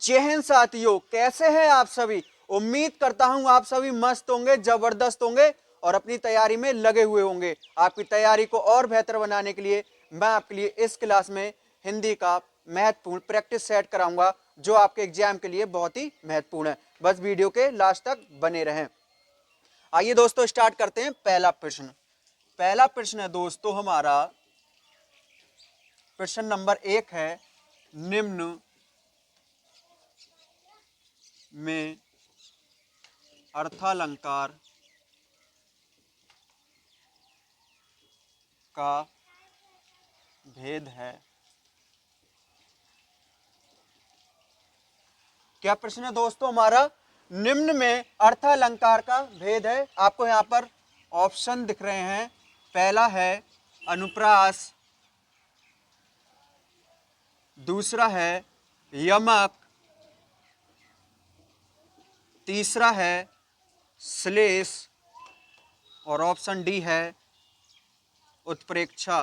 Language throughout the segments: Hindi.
जय हिंद साथियों, कैसे हैं आप सभी। उम्मीद करता हूं आप सभी मस्त होंगे, जबरदस्त होंगे और अपनी तैयारी में लगे हुए होंगे। आपकी तैयारी को और बेहतर बनाने के लिए मैं आपके लिए इस क्लास में हिंदी का महत्वपूर्ण प्रैक्टिस सेट कराऊंगा, जो आपके एग्जाम के लिए बहुत ही महत्वपूर्ण है। बस वीडियो के लास्ट तक बने रहें। आइए दोस्तों, स्टार्ट करते हैं। पहला प्रश्न है दोस्तों हमारा, प्रश्न नंबर 1 है, निम्न में अर्थालंकार का भेद है। क्या प्रश्न है दोस्तों हमारा, निम्न में अर्थालंकार का भेद है। आपको यहां पर ऑप्शन दिख रहे हैं। पहला है अनुप्रास, दूसरा है यमक, तीसरा है श्लेष और ऑप्शन डी है उत्प्रेक्षा।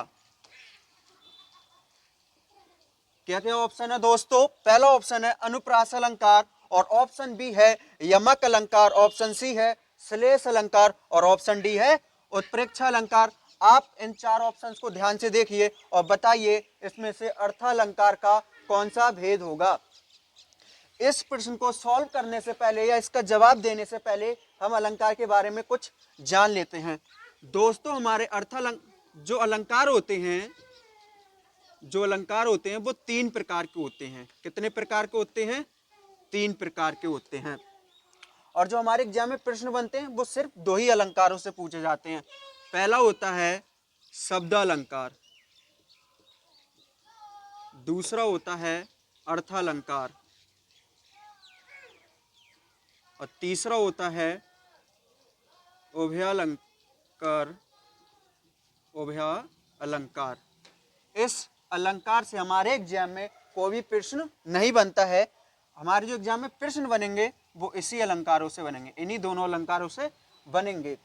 क्या क्या ऑप्शन है दोस्तों? पहला ऑप्शन है अनुप्रास अलंकार और ऑप्शन बी है यमक अलंकार, ऑप्शन सी है श्लेष अलंकार और ऑप्शन डी है उत्प्रेक्षा अलंकार। आप इन चार ऑप्शंस को ध्यान से देखिए और बताइए इसमें से अर्थालंकार का कौन सा भेद होगा। इस प्रश्न को सॉल्व करने से पहले या इसका जवाब देने से पहले हम अलंकार के बारे में कुछ जान लेते हैं। दोस्तों हमारे जो अलंकार होते हैं वो 3 प्रकार के होते हैं। कितने प्रकार के होते हैं? 3 प्रकार के होते हैं। और जो हमारे एग्जाम में प्रश्न बनते हैं वो सिर्फ 2 ही अलंकारों से पूछे जाते हैं। पहला होता है शब्दालंकार, दूसरा होता है अर्थालंकार और तीसरा होता है उभयालंकार। इस अलंकार से हमारे एग्जाम में कोई भी प्रश्न नहीं बनता है। हमारे जो एग्जाम में प्रश्न बनेंगे वो इसी अलंकारों से बनेंगे, इन्हीं दोनों अलंकारों से बनेंगे।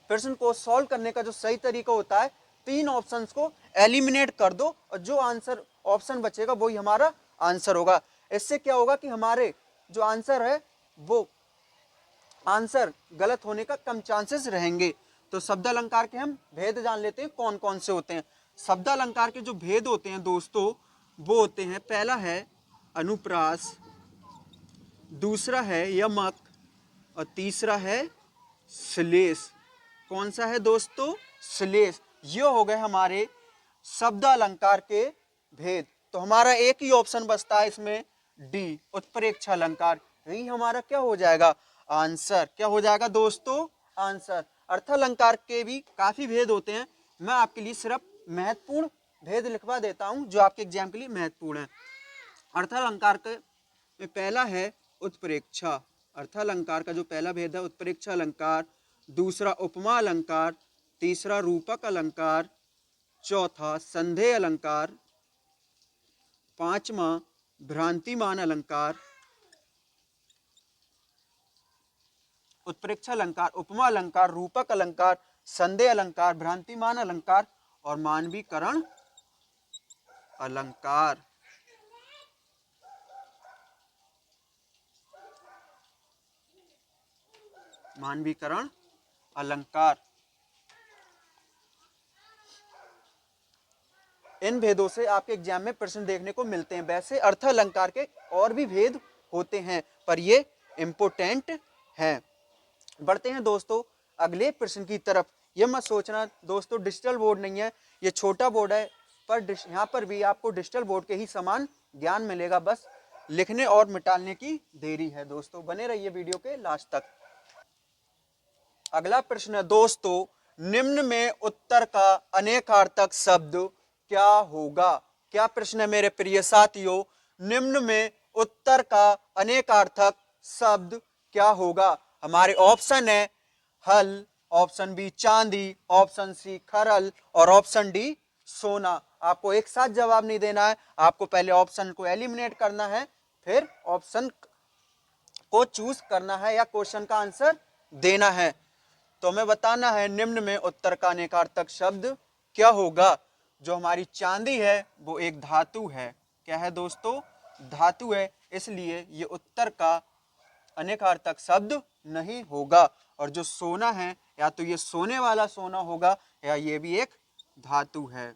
प्रश्न को सॉल्व करने का जो सही तरीका होता है, 3 ऑप्शंस को एलिमिनेट कर दो और जो आंसर ऑप्शन बचेगा वही हमारा आंसर होगा। इससे क्या होगा कि हमारे जो आंसर है वो आंसर गलत होने का कम चांसेस रहेंगे। तो शब्द अलंकार के हम भेद जान लेते हैं कौन कौन से होते हैं। शब्द अलंकार के जो भेद होते हैं दोस्तों वो होते हैं, पहला है अनुप्रास, दूसरा है यमक और तीसरा है श्लेष। कौन सा है दोस्तों? श्लेष। ये हो गए हमारे शब्द अलंकार के भेद। तो हमारा एक ही ऑप्शन बचता है इसमें, डी उत्प्रेक्षा अलंकार। यही हमारा क्या हो जाएगा? आंसर। क्या हो जाएगा दोस्तों? आंसर। अर्थालंकार के भी काफी भेद होते हैं, मैं आपके लिए सिर्फ महत्वपूर्ण भेद लिखवा देता हूं जो आपके एग्जाम के लिए महत्वपूर्ण है। अर्थालंकार के में पहला है उत्प्रेक्षा। अर्थालंकार का जो पहला भेद है उत्प्रेक्षा अलंकार, दूसरा उपमा अलंकार, तीसरा रूपक अलंकार, चौथा संदेह अलंकार, पांचवा भ्रांतिमान अलंकार। उत्प्रेक्षा अलंकार, उपमा अलंकार, रूपक अलंकार, संदेह अलंकार, भ्रांतिमान अलंकार और मानवीकरण अलंकार। मानवीकरण अलंकार। इन भेदों से आपके एग्जाम में प्रश्न देखने को मिलते हैं। वैसे अर्थ अलंकार के और भी भेद होते हैं पर ये इंपोर्टेंट हैं। बढ़ते हैं दोस्तों अगले प्रश्न की तरफ। ये मत सोचना दोस्तों डिजिटल बोर्ड नहीं है, ये छोटा बोर्ड है, पर यहाँ पर भी आपको डिजिटल बोर्ड के ही समान ज्ञान मिलेगा। बस लिखने और मिटाने की देरी है दोस्तों। बने रहिए वीडियो के लास्ट तक। अगला प्रश्न है दोस्तों, निम्न में उत्तर का अनेकार्थक शब्द क्या होगा? क्या प्रश्न है मेरे प्रिय साथियों? निम्न में उत्तर का अनेकार्थक शब्द क्या होगा? हमारे ऑप्शन है हल, ऑप्शन बी चांदी, ऑप्शन सी खरल और ऑप्शन डी सोना। आपको एक साथ जवाब नहीं देना है, आपको पहले ऑप्शन को एलिमिनेट करना है, फिर ऑप्शन को चूज करना है या क्वेश्चन का आंसर देना है। तो हमें बताना है निम्न में उत्तर का अनेकार्थक शब्द क्या होगा। जो हमारी चांदी है वो एक धातु है। क्या है दोस्तों? धातु है, इसलिए ये उत्तर का अनेकार्थक शब्द नहीं होगा। और जो सोना है, या तो ये सोने वाला सोना होगा या ये भी एक धातु है,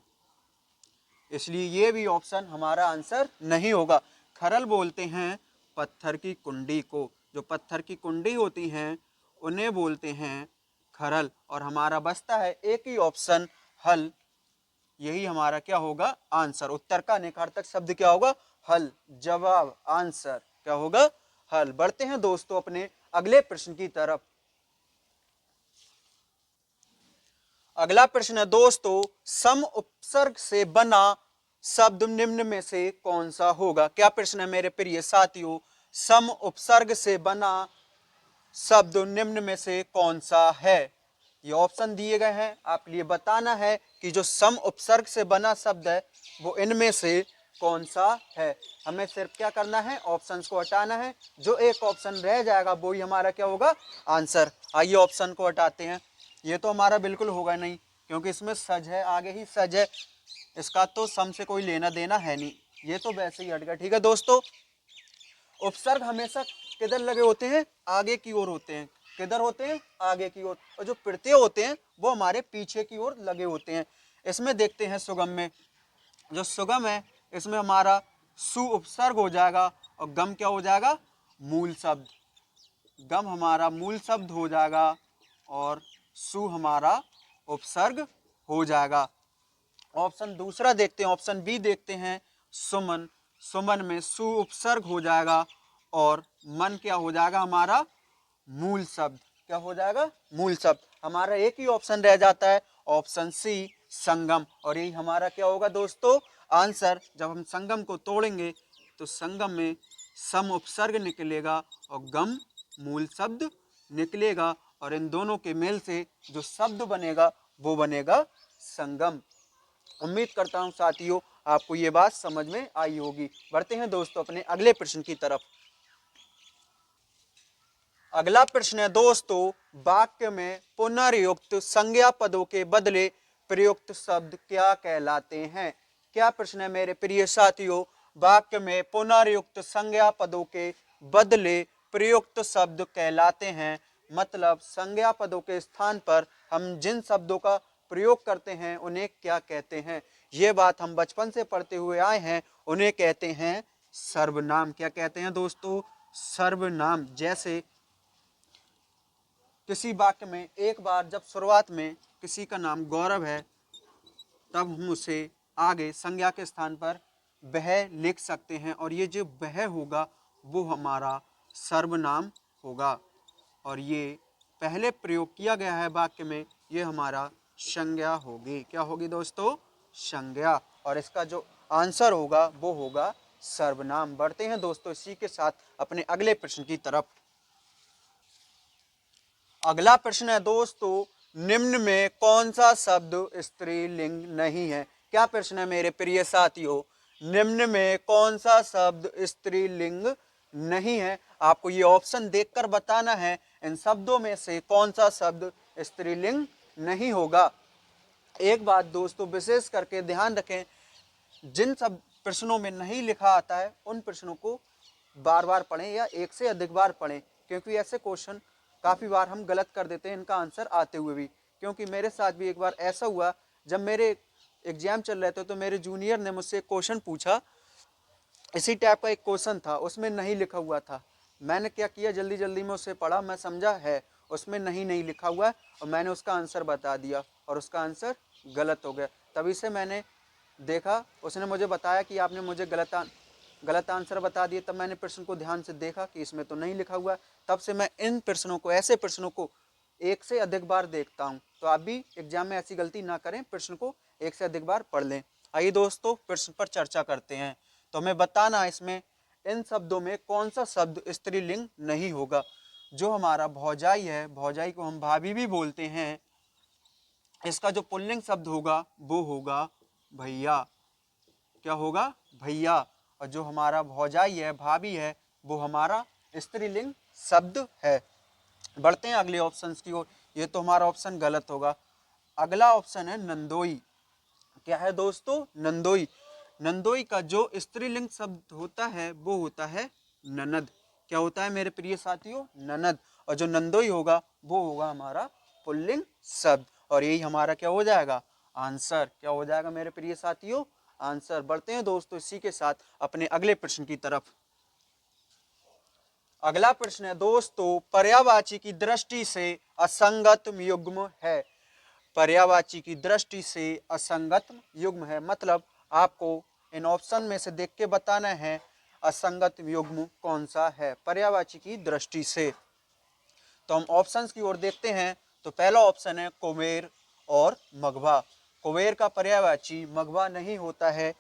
इसलिए ये भी ऑप्शन हमारा आंसर नहीं होगा। खरल बोलते हैं पत्थर की कुंडी को, जो पत्थर की कुंडी होती हैं उन्हें बोलते हैं खरल। और हमारा बचता है एक ही ऑप्शन, हल। यही हमारा क्या होगा आंसर। उत्तर का अनेकार्थक शब्द क्या होगा, हल। जवाब आंसर क्या होगा, हल। बढ़ते हैं दोस्तों अपने अगले प्रश्न की तरफ। अगला प्रश्न है दोस्तों, सम उपसर्ग से बना शब्द निम्न में से कौन सा होगा। क्या प्रश्न है मेरे प्रिय साथियों, सम उपसर्ग से बना शब्द निम्न में से कौन सा है। ये ऑप्शन दिए गए हैं, आप लिए बताना है कि जो सम उपसर्ग से बना शब्द है वो इनमें से कौन सा है। हमें सिर्फ क्या करना है, ऑप्शंस को हटाना है। जो एक ऑप्शन रह जाएगा वो ही हमारा क्या होगा आंसर। आइए ऑप्शन को हटाते हैं। ये तो हमारा बिल्कुल होगा नहीं, क्योंकि इसमें सज है, आगे ही सज है, इसका तो सम से कोई लेना देना है नहीं, ये तो वैसे ही हट गया। ठीक है दोस्तों, उपसर्ग हमेशा किधर लगे होते हैं, आगे की ओर होते हैं। किधर होते हैं, आगे की ओर। और जो प्रत्यय होते हैं वो हमारे पीछे की ओर लगे होते हैं। इसमें देखते हैं सुगम में, जो सुगम है इसमें हमारा सु उपसर्ग हो जाएगा और गम क्या हो जाएगा, मूल शब्द। गम हमारा मूल शब्द हो जाएगा और सु हमारा उपसर्ग हो जाएगा। ऑप्शन दूसरा देखते हैं, ऑप्शन बी देखते हैं, सुमन। सुमन में सु उपसर्ग हो जाएगा और मन क्या हो जाएगा हमारा मूल शब्द। क्या हो जाएगा, मूल शब्द। हमारा एक ही ऑप्शन रह जाता है, ऑप्शन सी संगम। और यही हमारा क्या होगा दोस्तों आंसर। जब हम संगम को तोड़ेंगे तो संगम में सम उपसर्ग निकलेगा और गम मूल शब्द निकलेगा, और इन दोनों के मेल से जो शब्द बनेगा वो बनेगा संगम। उम्मीद करता हूं साथियों आपको ये बात समझ में आई होगी। बढ़ते हैं दोस्तों अपने अगले प्रश्न की तरफ। अगला प्रश्न है दोस्तों, वाक्य में पुनर्युक्त संज्ञा पदों के बदले प्रयुक्त शब्द क्या कहलाते हैं। क्या प्रश्न है मेरे प्रिय साथियों, वाक्य में पुनर्युक्त संज्ञा पदों के बदले प्रयुक्त शब्द कहलाते हैं। मतलब संज्ञा पदों के स्थान पर हम जिन शब्दों का प्रयोग करते हैं उन्हें क्या कहते हैं। ये बात हम बचपन से पढ़ते हुए आए हैं, उन्हें कहते हैं सर्वनाम। क्या कहते हैं दोस्तों, सर्वनाम। जैसे किसी वाक्य में एक बार जब शुरुआत में किसी का नाम गौरव है, तब हम उसे आगे संज्ञा के स्थान पर वह लिख सकते हैं, और ये जो वह होगा वो हमारा सर्वनाम होगा। और ये पहले प्रयोग किया गया है वाक्य में, ये हमारा संज्ञा होगी। क्या होगी दोस्तों, संज्ञा। और इसका जो आंसर होगा वो होगा सर्वनाम। बढ़ते हैं दोस्तों इसी के साथ अपने अगले प्रश्न की तरफ। अगला प्रश्न है दोस्तों, निम्न में कौन सा शब्द स्त्रीलिंग नहीं है। क्या प्रश्न है मेरे प्रिय साथियों, निम्न में कौन सा शब्द स्त्रीलिंग नहीं है। आपको ये ऑप्शन देखकर बताना है इन शब्दों में से कौन सा शब्द स्त्रीलिंग नहीं होगा। एक बात दोस्तों विशेष करके ध्यान रखें, जिन सब प्रश्नों में नहीं लिखा आता है उन प्रश्नों को बार बार पढ़ें या एक से अधिक बार पढ़ें, क्योंकि ऐसे क्वेश्चन काफ़ी बार हम गलत कर देते हैं इनका आंसर आते हुए भी। क्योंकि मेरे साथ भी एक बार ऐसा हुआ, जब मेरे एग्जाम चल रहे थे तो मेरे जूनियर ने मुझसे एक क्वेश्चन पूछा, इसी टाइप का एक क्वेश्चन था, उसमें नहीं लिखा हुआ था। मैंने क्या किया, जल्दी जल्दी में उसे पढ़ा, मैं समझा है उसमें नहीं लिखा हुआ है, और मैंने उसका आंसर बता दिया और उसका आंसर गलत हो गया। तभी से मैंने देखा, उसने मुझे बताया कि आपने मुझे गलत आंसर बता दिए, तब मैंने प्रश्न को ध्यान से देखा कि इसमें तो नहीं लिखा हुआ है। तब से मैं इन प्रश्नों को, ऐसे प्रश्नों को एक से अधिक बार देखता हूं। तो आप भी एग्जाम में ऐसी गलती ना करें, प्रश्न को एक से अधिक बार पढ़ लें। आइए दोस्तों प्रश्न पर चर्चा करते हैं। तो हमें बताना इसमें इन शब्दों में कौन सा शब्द स्त्रीलिंग नहीं होगा। जो हमारा भौजाई है, भौजाई को हम भाभी भी बोलते हैं, इसका जो पुल्लिंग शब्द होगा वो होगा भैया। क्या होगा, भैया। और जो हमारा भौजाई है, भाभी है, वो हमारा स्त्रीलिंग शब्द है। बढ़ते हैं अगले ऑप्शंस की ओर। ये तो हमारा ऑप्शन गलत होगा। अगला ऑप्शन है नंदोई। क्या है दोस्तों, नंदोई। नंदोई का जो स्त्रीलिंग शब्द होता है वो होता है ननद। क्या होता है मेरे प्रिय साथियों? ननद। और जो नंदोई होगा वो होगा हमारा पुल्लिंग शब्द। और यही हमारा क्या हो जाएगा? आंसर। क्या हो जाएगा मेरे प्रिय साथियों? आंसर। बढ़ते हैं दोस्तों इसी के साथ अपने अगले प्रश्न की तरफ। अगला प्रश्न है दोस्तों, पर्यायवाची की दृष्टि से असंगत युग्म है। पर्यायवाची की दृष्टि से असंगत युग्म है, मतलब आपको इन ऑप्शन में से देख के बताना है असंगत युग्म कौन सा है पर्यायवाची की दृष्टि से। तो हम ऑप्शंस की ओर देखते हैं। तो पहला ऑप्शन है कुबेर और मघवा। कुबेर का पर्यायवाची मघवा नहीं होता है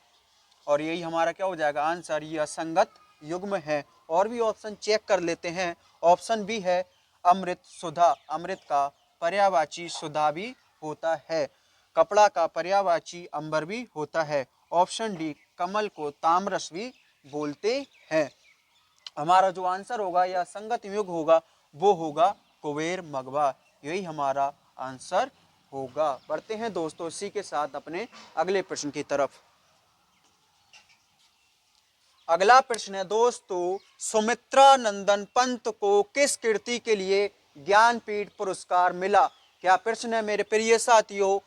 और यही हमारा क्या हो जाएगा? आंसर। ये असंगत युग्म है। और भी ऑप्शन चेक कर लेते हैं। ऑप्शन बी है अमृत सुधा। अमृत का पर्यायवाची सुधा भी होता है। कपड़ा का पर्यायवाची अंबर भी होता है। ऑप्शन डी कमल को ताम्रस भी बोलते हैं। हमारा जो आंसर होगा या संगत युग होगा वो होगा कुबेर मघवा। यही हमारा आंसर होगा। बढ़ते हैं दोस्तों इसी के साथ अपने अगले प्रश्न की तरफ। अगला प्रश्न है दोस्तों, सुमित्रा नंदन पंत को किस कृति के लिए ज्ञानपीठ पुरस्कार मिला? क्या प्रश्न है मेरे प्रिय साथियों?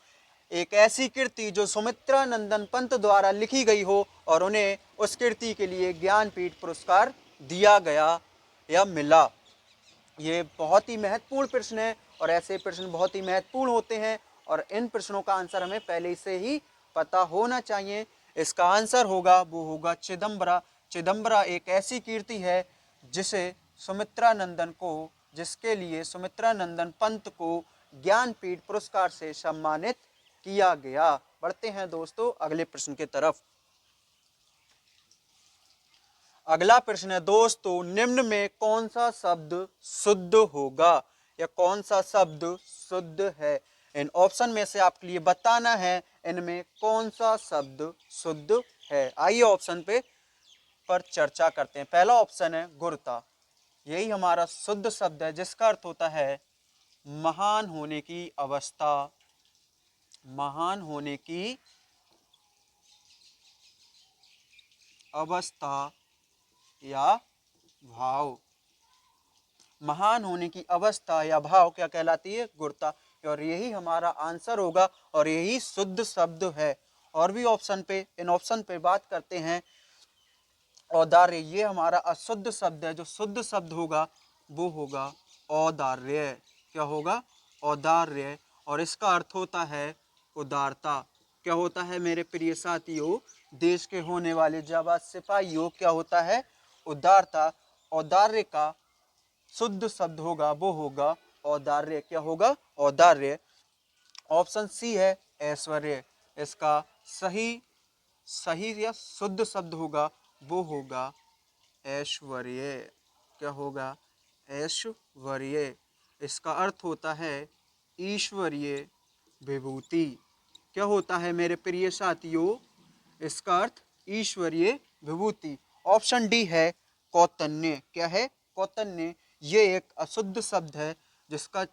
एक ऐसी कृति जो सुमित्रा नंदन पंत द्वारा लिखी गई हो और उन्हें उस कृति के लिए ज्ञानपीठ पुरस्कार दिया गया या मिला। ये बहुत ही महत्वपूर्ण प्रश्न है और ऐसे प्रश्न बहुत ही महत्वपूर्ण होते हैं और इन प्रश्नों का आंसर हमें पहले से ही पता होना चाहिए। इसका आंसर होगा वो होगा चिदम्बरा। चिदम्बरा एक ऐसी कीर्ति है जिसे सुमित्रा नंदन को जिसके लिए सुमित्रा नंदन पंत को ज्ञानपीठ पुरस्कार से सम्मानित किया गया। बढ़ते हैं दोस्तों अगले प्रश्न की तरफ। अगला प्रश्न है दोस्तों, निम्न में कौन सा शब्द शुद्ध होगा या कौन सा शब्द शुद्ध है? इन ऑप्शन में से आपके लिए बताना है इनमें कौन सा शब्द शुद्ध है। आइए ऑप्शन पर चर्चा करते हैं। पहला ऑप्शन है गुरुता। यही हमारा शुद्ध शब्द है जिसका अर्थ होता है महान होने की अवस्था। महान होने की अवस्था या भाव। महान होने की अवस्था या भाव क्या कहलाती है? गुरुता। और यही हमारा आंसर होगा और यही शुद्ध शब्द है। और भी इन ऑप्शन पे बात करते हैं। औदार्य, ये हमारा अशुद्ध शब्द है। जो शुद्ध शब्द होगा वो होगा औदार्य। क्या होगा? औदार्य। और इसका अर्थ होता है उदारता। क्या होता है मेरे प्रिय साथियों? देश के होने वाले जाबाज सिपाहियों, क्या होता है? उदारता। औदार्य का शुद्ध शब्द होगा वो होगा औदार्य। क्या होगा? औदार्य। ऑप्शन सी है ऐश्वर्य। इसका सही सही या शुद्ध शब्द होगा वो होगा ऐश्वर्य। क्या होगा? ऐश्वर्य। इसका अर्थ होता है ईश्वरीय विभूति। क्या होता है मेरे प्रिय साथियों? इसका अर्थ ईश्वरीय विभूति। ऑप्शन डी है कौतन्य। क्या है? कौतन्य। ये एक अशुद्ध शब्द है जिसका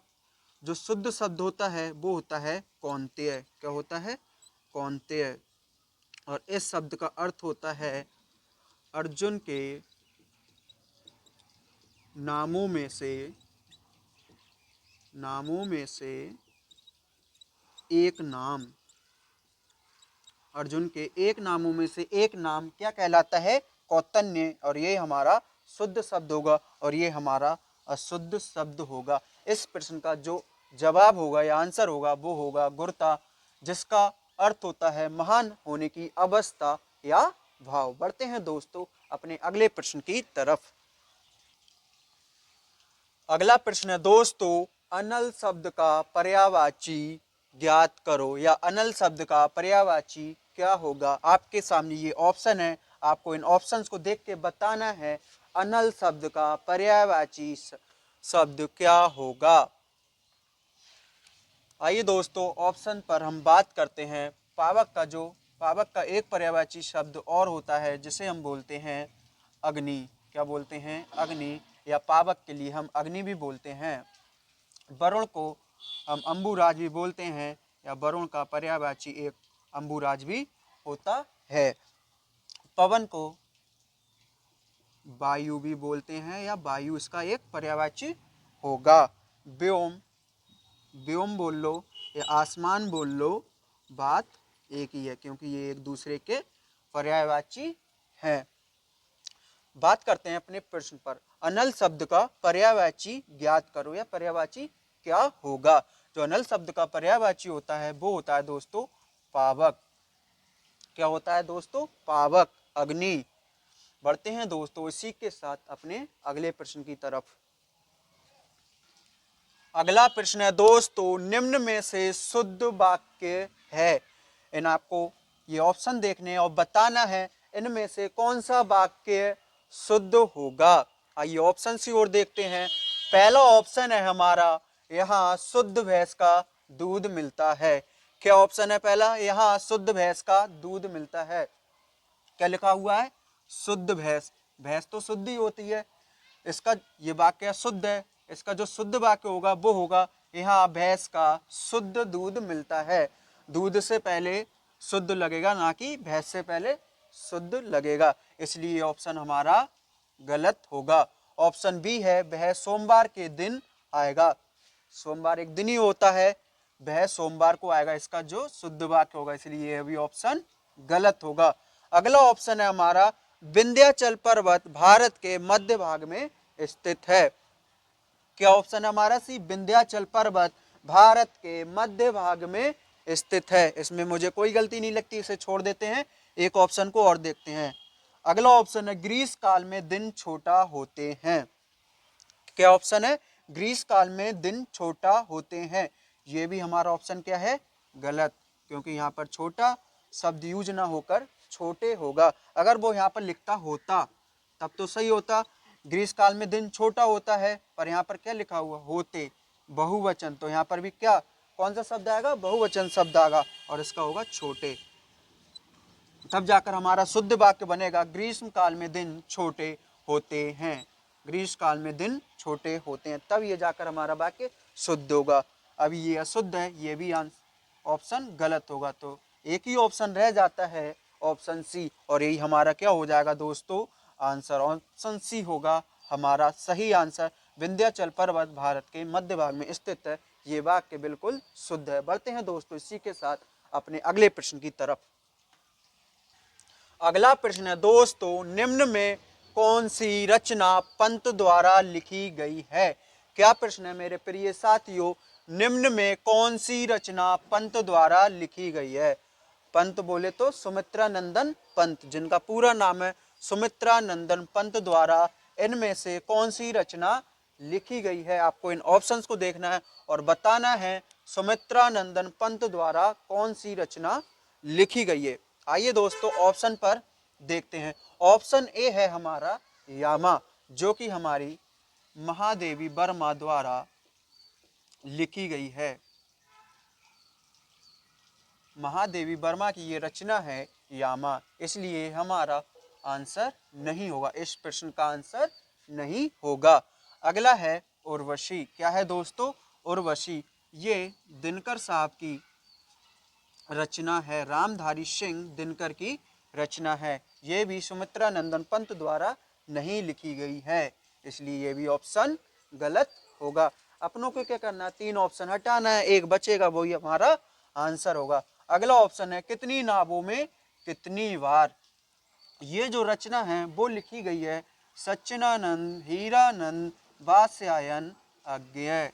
जो शुद्ध शब्द होता है वो होता है कौन्तेय। क्या होता है? कौन्तेय। और इस शब्द का अर्थ होता है अर्जुन के नामों में से एक नाम। अर्जुन के एक नामों में से एक नाम क्या कहलाता है? कौतन्य। और ये हमारा शुद्ध शब्द होगा और ये हमारा अशुद्ध शब्द होगा। इस प्रश्न का जो जवाब होगा या आंसर होगा वो होगा गुरुता, जिसका अर्थ होता है महान होने की अवस्था या भाव। बढ़ते हैं दोस्तों अपने अगले प्रश्न की तरफ। अगला प्रश्न है दोस्तों, अनल शब्द का पर्यायवाची ज्ञात करो या अनल शब्द का पर्यायवाची क्या होगा? आपके सामने ये ऑप्शन है, आपको इन ऑप्शंस को देख के बताना है अनल शब्द का पर्यायवाची शब्द क्या होगा। आइए दोस्तों ऑप्शन पर हम बात करते हैं। पावक का एक पर्यायवाची शब्द और होता है जिसे हम बोलते हैं अग्नि। क्या बोलते हैं? अग्नि। या पावक के लिए हम अग्नि भी बोलते हैं। वरुण को हम अंबुराज भी बोलते हैं या वरुण का पर्यायवाची एक अंबुराज भी होता है। पवन को वायु भी बोलते हैं या वायु इसका एक पर्यायवाची होगा। व्योम, व्योम बोल लो या आसमान बोल लो, बात एक ही है क्योंकि ये एक दूसरे के पर्यायवाची हैं। बात करते हैं अपने प्रश्न पर। अनल शब्द का पर्यायवाची ज्ञात करो या पर्यायवाची क्या होगा। जो अनल शब्द का पर्यायवाची होता है वो होता है दोस्तों पावक। क्या होता है दोस्तों? पावक, अग्नि। बढ़ते हैं दोस्तों इसी के साथ अपने अगले प्रश्न की तरफ। अगला प्रश्न है दोस्तों, निम्न में से शुद्ध वाक्य है। इन आपको ये ऑप्शन देखने और बताना है इनमें से कौन सा वाक्य शुद्ध होगा। आइए ऑप्शन की ओर देखते हैं। पहला ऑप्शन है हमारा, यहाँ शुद्ध भैंस का दूध मिलता है। क्या ऑप्शन है पहला? यहाँ शुद्ध भैंस का दूध मिलता है। क्या लिखा हुआ है? शुद्ध भैंस। भैंस तो शुद्ध ही होती है, इसका ये वाक्य शुद्ध है। इसका जो शुद्ध वाक्य होगा वो होगा, यहाँ भैंस का शुद्ध दूध मिलता है। दूध से पहले शुद्ध लगेगा, ना कि भैंस से पहले शुद्ध लगेगा, इसलिए ऑप्शन हमारा गलत होगा। ऑप्शन बी है, वह सोमवार के दिन आएगा। सोमवार एक दिन ही होता है, वह सोमवार को आएगा, इसका जो शुद्ध वाक्य होगा, इसलिए यह भी ऑप्शन गलत होगा। अगला ऑप्शन है हमारा, विंध्याचल पर्वत भारत के मध्य भाग में स्थित है। क्या ऑप्शन है हमारा? सी, विंध्याचल पर्वत भारत के मध्य भाग में स्थित है। इसमें मुझे कोई गलती नहीं लगती, इसे छोड़ देते हैं, एक ऑप्शन को और देखते हैं। अगला ऑप्शन है, ग्रीष्म काल में दिन छोटा होते हैं। क्या ऑप्शन है? ग्रीष्म काल में दिन छोटा होते हैं। ये भी हमारा ऑप्शन क्या है? गलत, क्योंकि यहाँ पर छोटा शब्द यूज ना होकर छोटे होगा। अगर वो यहाँ पर लिखता होता तब तो सही होता। ग्रीष्म काल में दिन छोटा होता है, पर यहाँ पर क्या लिखा हुआ? होते, बहुवचन, तो यहाँ पर भी क्या, कौन सा शब्द आएगा? बहुवचन शब्द आएगा और इसका होगा छोटे। तब जाकर हमारा शुद्ध वाक्य बनेगा, ग्रीष्म काल में दिन छोटे होते हैं। ग्रीष्म काल में दिन छोटे होते हैं, तब ये जाकर हमारा वाक्य शुद्ध होगा। अभी ये अशुद्ध है, ये भी ऑप्शन गलत होगा, तो एक ही ऑप्शन रह जाता है, ऑप्शन सी, और यही हमारा क्या हो जाएगा दोस्तों? आंसर। ऑप्शन सी होगा हमारा सही आंसर। विंध्याचल पर्वत भारत के मध्य भाग में स्थित है, ये वाक्य बिल्कुल शुद्ध है। बढ़ते हैं दोस्तों इसी के साथ अपने अगले प्रश्न की तरफ। अगला प्रश्न है दोस्तों, निम्न में कौन सी रचना पंत द्वारा लिखी गई है। क्या प्रश्न है मेरे प्रिय साथियों? निम्न में कौन सी रचना पंत द्वारा लिखी गई है। पंत बोले तो सुमित्रा नंदन पंत, जिनका पूरा नाम है सुमित्रा नंदन पंत द्वारा इनमें से कौन सी रचना लिखी गई है। आपको इन ऑप्शंस को देखना है और बताना है सुमित्रा नंदन पंत द्वारा कौन सी रचना लिखी गई है। आइए दोस्तों ऑप्शन पर देखते हैं। ऑप्शन ए है हमारा यामा, जो कि हमारी महादेवी वर्मा द्वारा लिखी गई है। महादेवी वर्मा की ये रचना है यामा, इसलिए हमारा आंसर नहीं होगा, इस प्रश्न का आंसर नहीं होगा। अगला है उर्वशी। क्या है दोस्तों? उर्वशी, ये दिनकर साहब की रचना है, रामधारी सिंह दिनकर की रचना है। ये भी सुमित्रा नंदन पंत द्वारा नहीं लिखी गई है, इसलिए ये भी ऑप्शन गलत होगा। अपनों को क्या करना है? 3 ऑप्शन हटाना है, एक बचेगा, वही हमारा आंसर होगा। अगला ऑप्शन है, कितनी नावों में कितनी बार। ये जो रचना है वो लिखी गई है सच्चिदानंद हीरानंद वात्स्यायन अज्ञेय।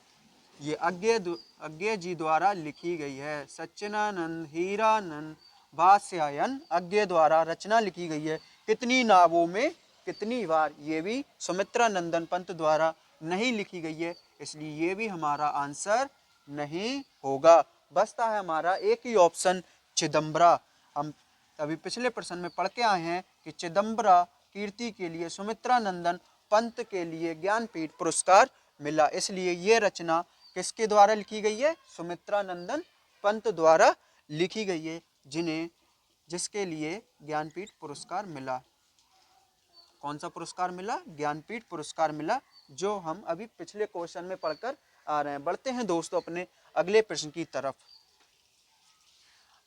ये अज्ञेय जी द्वारा लिखी गई है। सच्चिदानंद हीरानंद वात्स्यायन अज्ञेय द्वारा रचना लिखी गई है, कितनी नावों में कितनी बार। ये भी सुमित्रा नंदन पंत द्वारा नहीं लिखी गई है, इसलिए ये भी हमारा आंसर नहीं होगा। बचता है हमारा एक ही ऑप्शन, चिदम्बरा। हम अभी पिछले प्रश्न में पढ़ के आए हैं कि चिदम्बरा कीर्ति के लिए सुमित्रा नंदन पंत के लिए ज्ञानपीठ पुरस्कार मिला, इसलिए ये रचना किसके द्वारा लिखी गई है? सुमित्रा नंदन पंत द्वारा लिखी गई है, जिसके लिए ज्ञानपीठ पुरस्कार मिला। कौन सा पुरस्कार मिला? ज्ञानपीठ पुरस्कार मिला, जो हम अभी पिछले क्वेश्चन में पढ़कर आ रहे हैं। बढ़ते हैं दोस्तों अपने अगले प्रश्न की तरफ।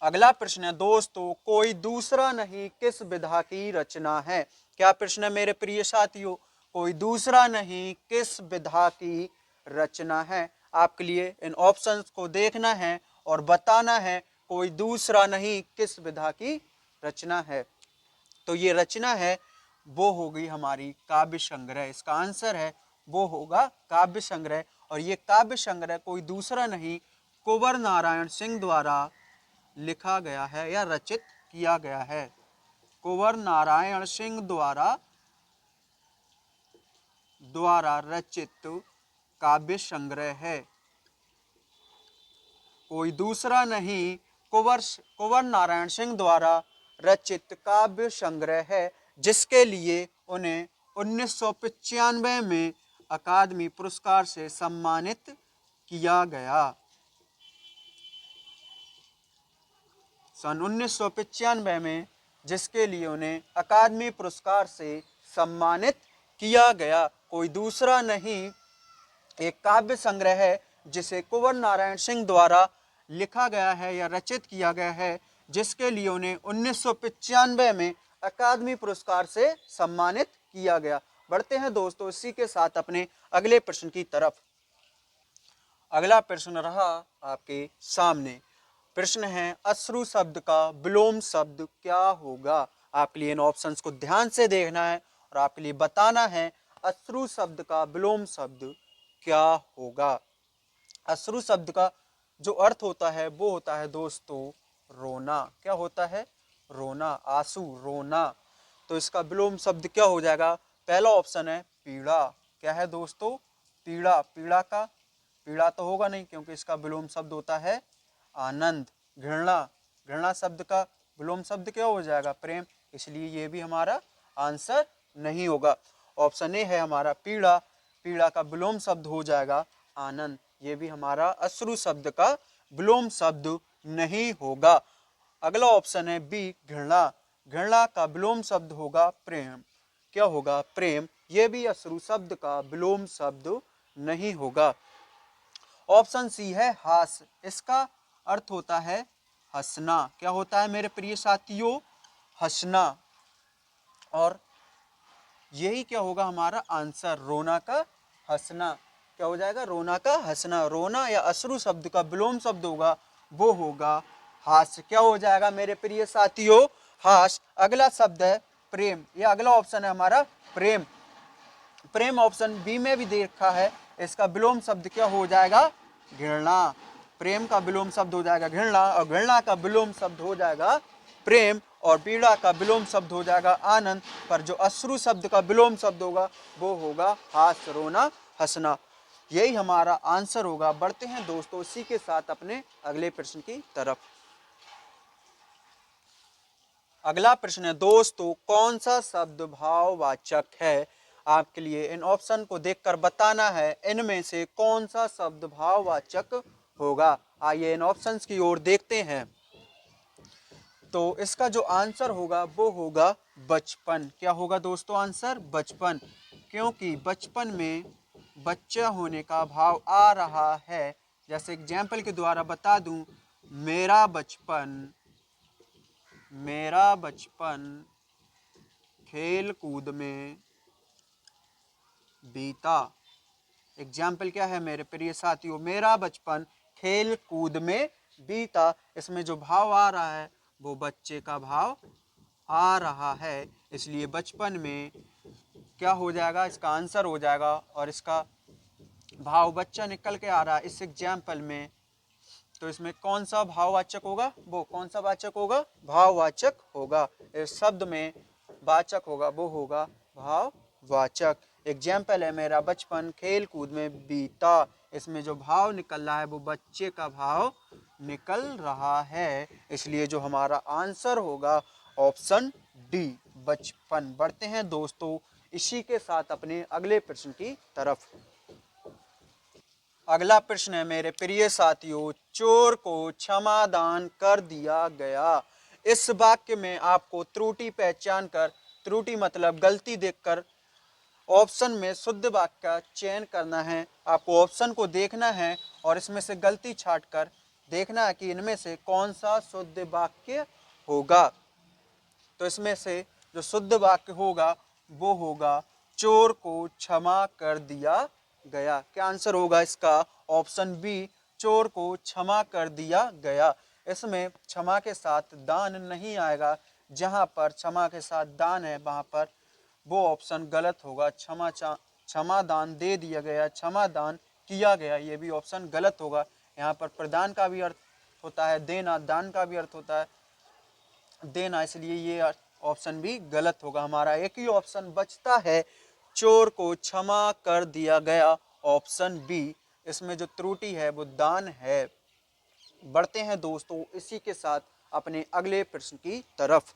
अगला प्रश्न है दोस्तों, कोई दूसरा नहीं किस विधा की रचना है। क्या प्रश्न है मेरे प्रिय साथियों, कोई दूसरा नहीं किस विधा की रचना है। आपके लिए इन ऑप्शंस को देखना है और बताना है कोई दूसरा नहीं किस विधा की रचना है। तो ये रचना है वो होगी हमारी काव्य संग्रह। इसका आंसर है वो होगा काव्य संग्रह। और ये काव्य संग्रह कोई दूसरा नहीं कुंवर नारायण सिंह द्वारा लिखा गया है या रचित किया गया है। कुंवर नारायण सिंह द्वारा रचित काव्य संग्रह है। कोई दूसरा नहीं कुंवर नारायण सिंह द्वारा रचित काव्य संग्रह है, जिसके लिए उन्हें 1995 में अकादमी पुरस्कार से सम्मानित किया गया। सन 1995 में जिसके लिए उन्हें अकादमी पुरस्कार से सम्मानित किया गया। कोई दूसरा नहीं एक काव्य संग्रह है जिसे कुंवर नारायण सिंह द्वारा लिखा गया है या रचित किया गया है, जिसके लिए उन्हें 1995 में अकादमी पुरस्कार से सम्मानित किया गया। बढ़ते हैं दोस्तों इसी के साथ अपने अगले प्रश्न की तरफ। अगला प्रश्न रहा आपके सामने। प्रश्न है अश्रु शब्द का विलोम शब्द क्या होगा। आपके लिए इन ऑप्शंस को ध्यान से देखना है और आपके लिए बताना है अश्रु शब्द का विलोम शब्द क्या होगा। अश्रु शब्द का जो अर्थ होता है वो होता है दोस्तों रोना। क्या होता है? रोना, आंसू, रोना। तो इसका विलोम शब्द क्या हो जाएगा? पहला ऑप्शन है पीड़ा। क्या है दोस्तों? पीड़ा। पीड़ा तो होगा नहीं क्योंकि इसका विलोम शब्द होता है आनंद। घृणा शब्द का विलोम शब्द क्या हो जाएगा? प्रेम। इसलिए ये भी हमारा आंसर नहीं होगा। ऑप्शन ए है हमारा पीड़ा। पीड़ा का विलोम शब्द हो जाएगा आनंद। ये भी हमारा अश्रु शब्द का विलोम शब्द नहीं होगा। अगला ऑप्शन है बी घृणा। घृणा का विलोम शब्द होगा प्रेम। क्या होगा? प्रेम। ये भी अश्रु शब्द का विलोम शब्द नहीं होगा। ऑप्शन सी है हास। इसका अर्थ होता है हंसना। क्या होता है मेरे प्रिय साथियों? हंसना। और यही क्या होगा हमारा आंसर? रोना का हंसना। क्या हो जाएगा? रोना का हंसना। रोना या अश्रु शब्द का विलोम शब्द होगा वो होगा हास्य। क्या हो जाएगा मेरे प्रिय साथियों? हास्य। अगला शब्द है प्रेम। यह अगला ऑप्शन है हमारा प्रेम। प्रेम ऑप्शन बी में भी दे रखा है। इसका विलोम शब्द क्या हो जाएगा? घृणा। प्रेम का विलोम शब्द हो जाएगा घृणा और घृणा का विलोम शब्द हो जाएगा प्रेम और पीड़ा का विलोम शब्द हो जाएगा आनंद। पर जो अश्रु शब्द का विलोम शब्द होगा वो होगा हास्य, रोना, हंसना। यही हमारा आंसर होगा। बढ़ते हैं दोस्तों इसी के साथ अपने अगले प्रश्न की तरफ। अगला प्रश्न है दोस्तों कौन सा शब्द भाववाचक है। आपके लिए इन ऑप्शन को देखकर बताना है इनमें से कौन सा शब्द भाववाचक होगा। आइए इन ऑप्शंस की ओर देखते हैं। तो इसका जो आंसर होगा वो होगा बचपन। क्या होगा दोस्तों आंसर? बचपन। क्योंकि बचपन में बच्चा होने का भाव आ रहा है। जैसे एग्जाम्पल के द्वारा बता दूं, मेरा बचपन खेल कूद में बीता। एग्जाम्पल क्या है मेरे प्रिय साथियों? मेरा बचपन खेल कूद में बीता। इसमें जो भाव आ रहा है वो बच्चे का भाव आ रहा है, इसलिए बचपन में क्या हो जाएगा? इसका आंसर हो जाएगा। और इसका भाव बच्चा निकल के आ रहा है इस एग्जाम्पल में। तो इसमें कौन सा भाववाचक होगा? वो कौन सा वाचक होगा? भाववाचक होगा। इस शब्द में वाचक होगा वो होगा भाववाचक। एग्जाम्पल है मेरा बचपन खेल कूद में बीता। इसमें जो भाव निकल रहा है वो बच्चे का भाव निकल रहा है, इसलिए जो हमारा आंसर होगा ऑप्शन डी बचपन। बढ़ते हैं दोस्तों इसी के साथ अपने अगले प्रश्न की तरफ। अगला प्रश्न है मेरे प्रिय साथियों, चोर को क्षमादान कर दिया गया। इस वाक्य में आपको त्रुटि पहचान कर, त्रुटि मतलब गलती देखकर ऑप्शन में शुद्ध वाक्य का चयन करना है। आपको ऑप्शन को देखना है और इसमें से गलती छांटकर देखना है कि इनमें से कौन सा शुद्ध वाक्य होगा। तो इसमें से जो शुद्ध वाक्य होगा वो होगा चोर को क्षमा कर दिया गया। क्या आंसर होगा इसका? ऑप्शन बी, चोर को क्षमा कर दिया गया। इसमें क्षमा के साथ दान नहीं आएगा, जहां पर क्षमा के साथ दान है वहां पर वो ऑप्शन गलत होगा। क्षमा दान दे दिया गया, क्षमा दान किया गया, ये भी ऑप्शन गलत होगा। यहाँ पर प्रदान का भी अर्थ होता है देना, दान का भी अर्थ होता है देना, इसलिए ये ऑप्शन भी गलत होगा। हमारा एक ही ऑप्शन बचता है, चोर को क्षमा कर दिया गया, ऑप्शन बी। इसमें जो त्रुटि है वो दान है। बढ़ते हैं दोस्तों इसी के साथ अपने अगले प्रश्न की तरफ।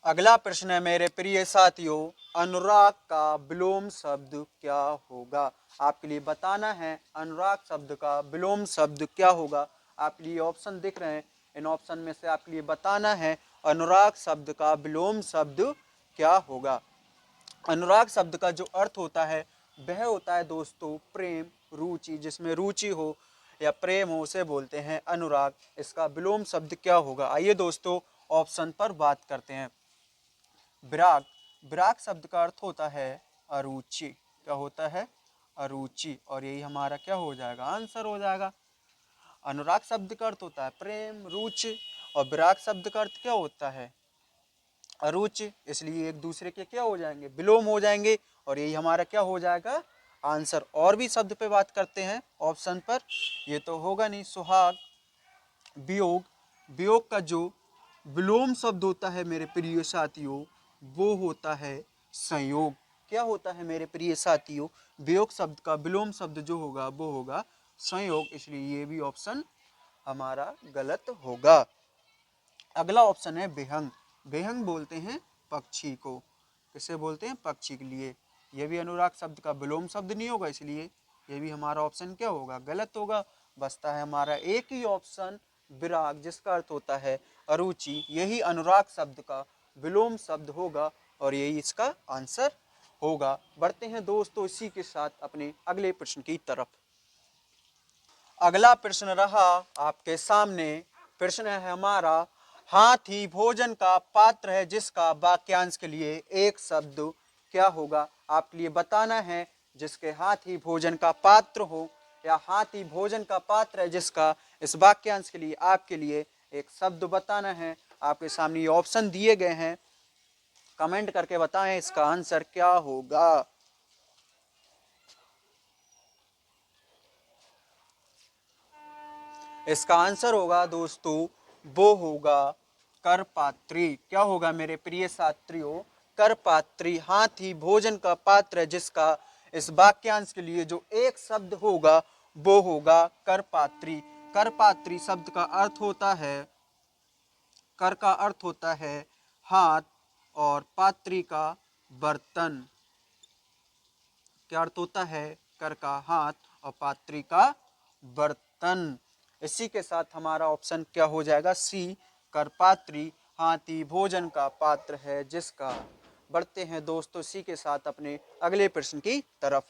अगला प्रश्न है मेरे प्रिय साथियों, अनुराग का विलोम शब्द क्या होगा? आपके लिए बताना है अनुराग शब्द का विलोम शब्द क्या होगा। आपके लिए ऑप्शन दिख रहे हैं, इन ऑप्शन में से आपके लिए बताना है अनुराग शब्द का विलोम शब्द क्या होगा। अनुराग शब्द का जो अर्थ होता है वह होता है दोस्तों प्रेम, रुचि, जिसमें रुचि हो या प्रेम हो उसे बोलते हैं अनुराग। इसका विलोम शब्द क्या होगा? आइए दोस्तों ऑप्शन पर बात करते हैं। विराग, विराग शब्द का अर्थ होता है अरुचि। क्या होता है? अरुचि, और यही हमारा क्या हो जाएगा? आंसर हो जाएगा। अनुराग शब्द का अर्थ होता है प्रेम, रुचि, और विराग शब्द का अर्थ क्या होता है? अरुचि, इसलिए एक दूसरे के क्या हो जाएंगे? विलोम हो जाएंगे, और यही हमारा क्या हो जाएगा? आंसर। और भी शब्द पे बात करते हैं ऑप्शन पर, ये तो होगा नहीं। सुहाग, वियोग, वियोग का जो विलोम शब्द होता है मेरे प्रिय साथियों वो होता है संयोग। क्या होता है मेरे प्रिय साथियों? वियोग शब्द का विलोम शब्द जो होगा वो होगा संयोग, इसलिए ये भी ऑप्शन हमारा गलत होगा। अगला ऑप्शन है विहंग। विहंग बोलते हैं पक्षी को। किसे बोलते हैं? पक्षी के लिए। यह भी अनुराग शब्द का विलोम शब्द नहीं होगा, इसलिए ये भी हमारा ऑप्शन क्या होगा? गलत होगा। बचता है हमारा एक ही ऑप्शन विराग, जिसका अर्थ होता है अरुचि। यही अनुराग शब्द का विलोम शब्द होगा, और यही इसका आंसर होगा। बढ़ते हैं दोस्तों इसी के साथ अपने अगले प्रश्न की तरफ। अगला प्रश्न रहा आपके सामने। प्रश्न है हमारा, हाथी भोजन का पात्र है जिसका वाक्यांश के लिए एक शब्द क्या होगा? आपके लिए बताना है जिसके हाथी भोजन का पात्र हो, या हाथी भोजन का पात्र है जिसका, इस वाक्यांश के लिए आपके लिए एक शब्द बताना है। आपके सामने ये ऑप्शन दिए गए हैं, कमेंट करके बताएं इसका आंसर क्या होगा। इसका आंसर होगा दोस्तों वो होगा करपात्री। क्या होगा मेरे प्रिय साथियों? करपात्री। हाथी भोजन का पात्र है जिसका, इस वाक्यांश के लिए जो एक शब्द होगा वो होगा करपात्री। करपात्री शब्द का अर्थ होता है, कर का अर्थ होता है हाथ, और पात्री का बर्तन। क्या अर्थ होता है? कर का हाथ और पात्री का बर्तन। इसी के साथ हमारा ऑप्शन क्या हो जाएगा? सी, करपात्री हाथी भोजन का पात्र है जिसका। बढ़ते हैं दोस्तों इसी के साथ अपने अगले प्रश्न की तरफ।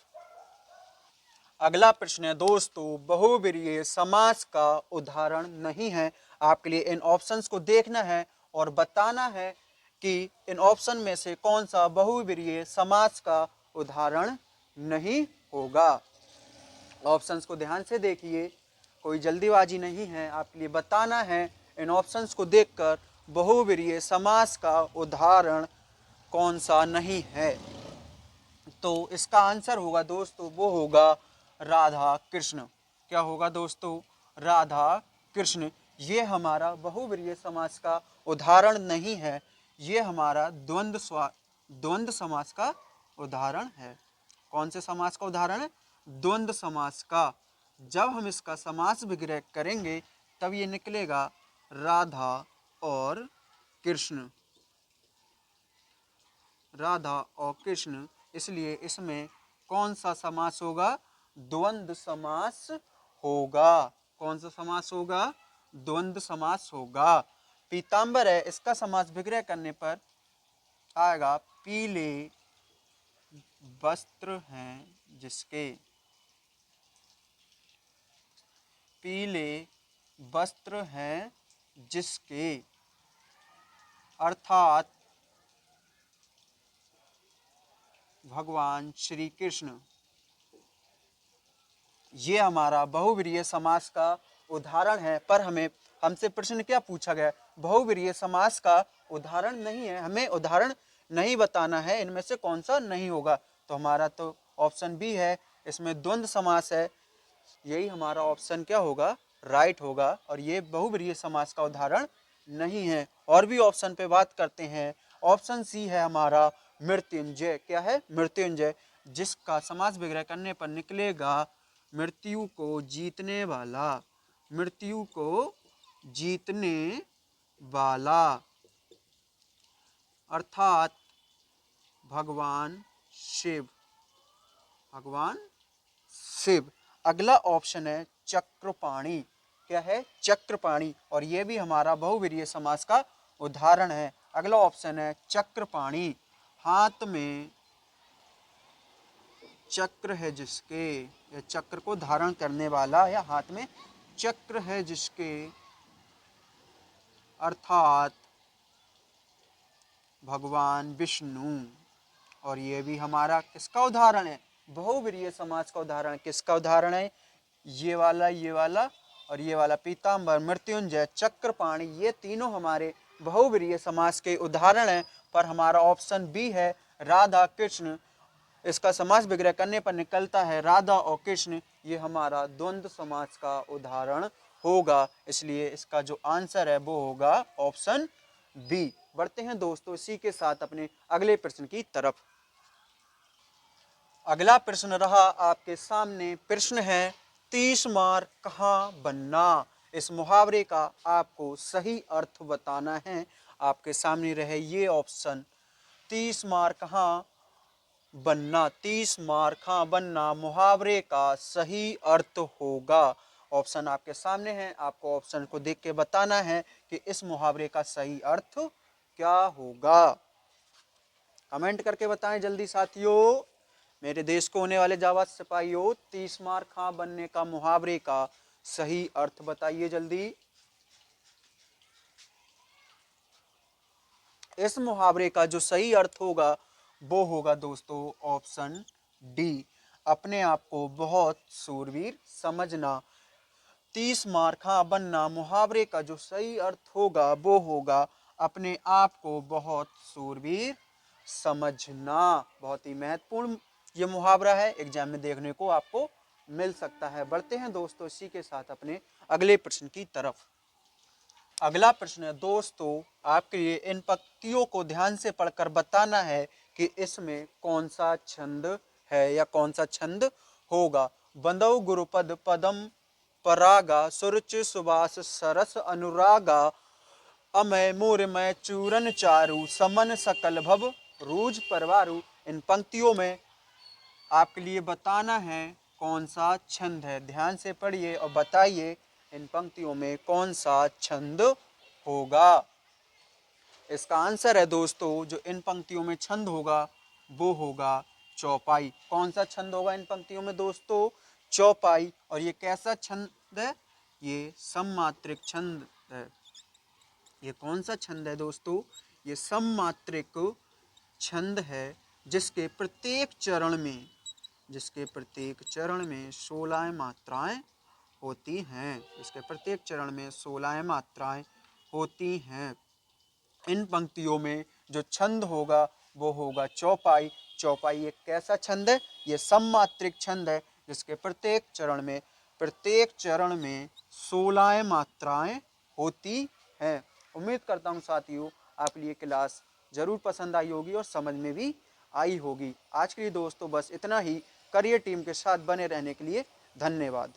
अगला प्रश्न है दोस्तों, बहुव्रीहि समास का उदाहरण नहीं है। आपके लिए इन ऑप्शंस को देखना है और बताना है कि इन ऑप्शन में से कौन सा बहुव्रीहि समास का उदाहरण नहीं होगा। ऑप्शंस को ध्यान से देखिए, कोई जल्दीबाजी नहीं है। आपके लिए बताना है इन ऑप्शंस को देखकर बहुव्रीहि समास का उदाहरण कौन सा नहीं है। तो इसका आंसर होगा दोस्तों वो होगा राधा कृष्ण। क्या होगा दोस्तों? राधा कृष्ण। ये हमारा बहुव्रीहि समास का उदाहरण नहीं है, ये हमारा द्वंद्व समास का उदाहरण है। कौन से समास का उदाहरण है? द्वंद्व समास का। जब हम इसका समास विग्रह करेंगे तब ये निकलेगा राधा और कृष्ण। राधा और कृष्ण, इसलिए इसमें कौन सा समास होगा? द्वंद्व समास होगा। कौन सा समास होगा? द्वंद्व समास होगा। पीतांबर है, इसका समास विग्रह करने पर आएगा पीले वस्त्र हैं जिसके। पीले वस्त्र हैं जिसके, अर्थात भगवान श्री कृष्ण। ये हमारा बहुव्रीहि समास का उदाहरण है। पर हमसे प्रश्न क्या पूछा गया? बहुव्रीहि समास का उदाहरण नहीं है, हमें उदाहरण नहीं बताना है, इनमें से कौन सा नहीं होगा। तो हमारा तो ऑप्शन बी है, इसमें द्वंद्व समास है, यही हमारा ऑप्शन क्या होगा? राइट होगा। और ये बहुव्रीहि समास का उदाहरण नहीं है। और भी ऑप्शन पे बात करते हैं। ऑप्शन सी है हमारा मृत्युंजय। क्या है? मृत्युंजय, जिसका समास विग्रह करने पर निकलेगा मृत्यु को जीतने वाला, मृत्यु को जीतने वाला, अर्थात भगवान शिव, भगवान शिव। अगला ऑप्शन है चक्रपाणि। क्या है? चक्रपाणि। और यह भी हमारा बहुव्रीहि समास का उदाहरण है। अगला ऑप्शन है चक्रपाणि, हाथ में चक्र है जिसके, या चक्र को धारण करने वाला, या हाथ में चक्र है जिसके, अर्थात भगवान विष्णु। और ये भी हमारा किसका उदाहरण है? बहुव्रीहि समास का उदाहरण। किसका उदाहरण है? ये वाला और ये वाला, पीताम्बर, मृत्युंजय, चक्रपाणि, ये तीनों हमारे बहुव्रीहि समास के उदाहरण हैं। पर हमारा ऑप्शन बी है राधा कृष्ण। इसका समास विग्रह करने पर निकलता है राधा और कृष्ण। ये हमारा द्वंद्व समास का उदाहरण होगा। इसलिए इसका जो आंसर है वो होगा ऑप्शन बी। बढ़ते हैं दोस्तों इसी के साथ अपने अगले प्रश्न की तरफ। अगला प्रश्न रहा आपके सामने। प्रश्न है 30 मार कहाँ बनना। इस मुहावरे का आपको सही अर्थ बताना है। आपके सामने रहे ये ऑप्शन। 30 मार कहाँ बनना, 30 मार कहाँ बनना मुहावरे का सही अर्थ होगा। ऑप्शन आपके सामने है, आपको ऑप्शन को देख के बताना है कि इस मुहावरे का सही अर्थ क्या होगा। कमेंट करके बताएं जल्दी साथियों। मेरे देश को होने वाले जाबाज सिपाहियों, 30 मार खां बनने का मुहावरे का सही अर्थ बताइए जल्दी। इस मुहावरे का जो सही अर्थ होगा वो होगा दोस्तों ऑप्शन डी, अपने आप को बहुत सूरवीर समझना। 30 मार खां बनना मुहावरे का जो सही अर्थ होगा वो होगा अपने आप को बहुत सूरवीर समझना। बहुत ही महत्वपूर्ण ये मुहावरा है, एग्जाम में देखने को आपको मिल सकता है। बढ़ते हैं दोस्तों इसी के साथ अपने अगले प्रश्न की तरफ। अगला प्रश्न है दोस्तों आपके लिए, इन पंक्तियों को ध्यान से पढ़कर बताना है कि इसमें कौन सा छंद है या कौन सा छंद होगा। बंदौ गुरुपद पदम परागा, सुरुच सुबास सरस अनुरागा, अमय मूर्मय चूरन चारु, समन सकल भव रूज परवारु। इन पंक्तियों में आपके लिए बताना है कौन सा छंद है। ध्यान से पढ़िए और बताइए इन पंक्तियों में कौन सा छंद होगा। इसका आंसर है दोस्तों, जो इन पंक्तियों में छंद होगा वो होगा चौपाई। कौन सा छंद होगा इन पंक्तियों में दोस्तों? चौपाई। और ये कैसा छंद है? ये सममात्रिक छंद है। ये कौन सा छंद है दोस्तों? ये सममात्रिक छंद है जिसके प्रत्येक चरण में 16 मात्राएं होती हैं। इसके प्रत्येक चरण में 16 मात्राएं होती हैं। इन पंक्तियों में जो छंद होगा वो होगा चौपाई। चौपाई एक कैसा छंद है? ये सममात्रिक छंद है जिसके प्रत्येक चरण में 16 मात्राएं होती हैं। उम्मीद करता हूँ साथियों आपके लिए क्लास जरूर पसंद आई होगी और समझ में भी आई होगी। आज के लिए दोस्तों बस इतना ही। करियर टीम के साथ बने रहने के लिए धन्यवाद।